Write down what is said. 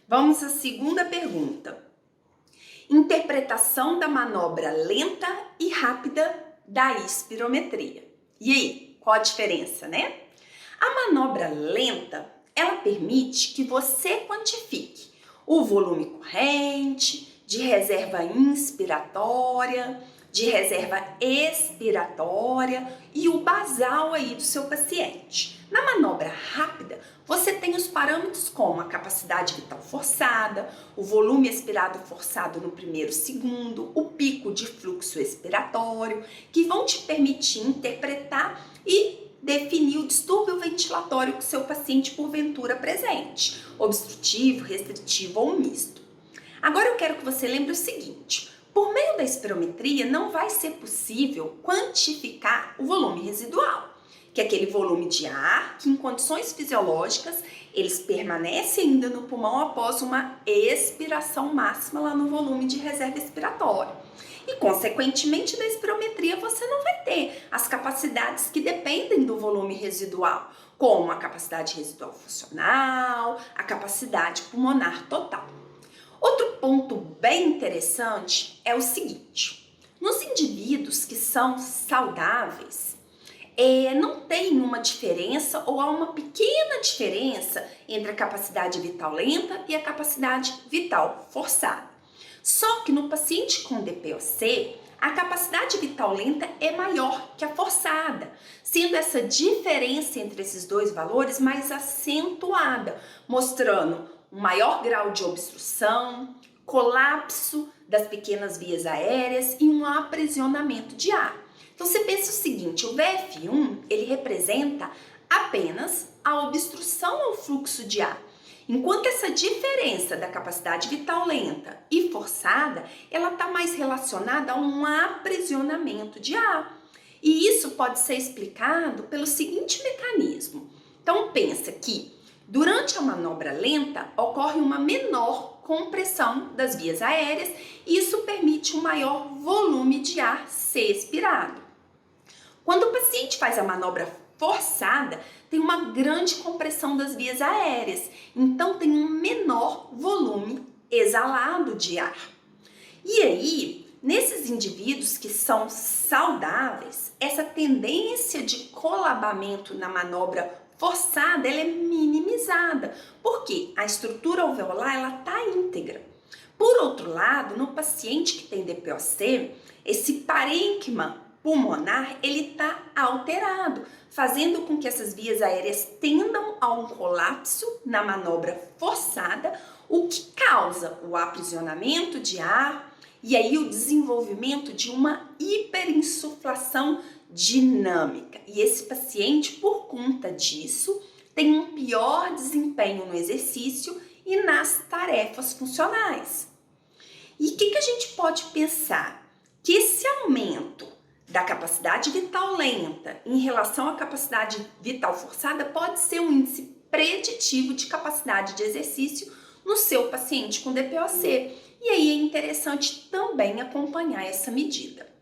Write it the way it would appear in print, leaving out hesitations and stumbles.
Vamos à segunda pergunta. Interpretação da manobra lenta e rápida da espirometria. E aí, qual a diferença, né? A manobra lenta, ela permite que você quantifique o volume corrente, de reserva inspiratória, de reserva expiratória e o basal aí do seu paciente. Na manobra rápida, você tem os parâmetros como a capacidade vital forçada, o volume expirado forçado no primeiro segundo, o pico de fluxo expiratório, que vão te permitir interpretar e definir o distúrbio ventilatório que o seu paciente porventura apresente, obstrutivo, restritivo ou misto. Agora eu quero que você lembre o seguinte: por meio da espirometria não vai ser possível quantificar o volume residual, que é aquele volume de ar que em condições fisiológicas eles permanecem ainda no pulmão após uma expiração máxima lá no volume de reserva expiratória. E consequentemente da espirometria você não vai ter as capacidades que dependem do volume residual, como a capacidade residual funcional, a capacidade pulmonar total. Outro ponto bem interessante é o seguinte: nos indivíduos que são saudáveis, não tem uma diferença ou há uma pequena diferença entre a capacidade vital lenta e a capacidade vital forçada. Só que no paciente com DPOC, a capacidade vital lenta é maior que a forçada, sendo essa diferença entre esses dois valores mais acentuada, mostrando um maior grau de obstrução, colapso das pequenas vias aéreas e um aprisionamento de ar. Então você pensa o seguinte: o VF1 ele representa apenas a obstrução ao fluxo de ar, enquanto essa diferença da capacidade vital lenta e forçada, ela está mais relacionada a um aprisionamento de ar. E isso pode ser explicado pelo seguinte mecanismo. Então pensa que durante a manobra lenta ocorre uma menor compressão das vias aéreas e isso permite um maior volume de ar ser expirado. Quando o paciente faz a manobra forçada, tem uma grande compressão das vias aéreas, então tem um menor volume exalado de ar. E aí, nesses indivíduos que são saudáveis, essa tendência de colabamento na manobra forçada ela é minimizada, porque a estrutura alveolar ela está íntegra. Por outro lado, no paciente que tem DPOC, esse parênquima pulmonar ele está alterado, fazendo com que essas vias aéreas tendam a um colapso na manobra forçada, o que causa o aprisionamento de ar e aí o desenvolvimento de uma hiperinsuflação dinâmica. E esse paciente, por conta disso, tem um pior desempenho no exercício e nas tarefas funcionais. E o que a gente pode pensar? Que esse aumento da capacidade vital lenta em relação à capacidade vital forçada pode ser um índice preditivo de capacidade de exercício no seu paciente com DPOC. E aí é interessante também acompanhar essa medida.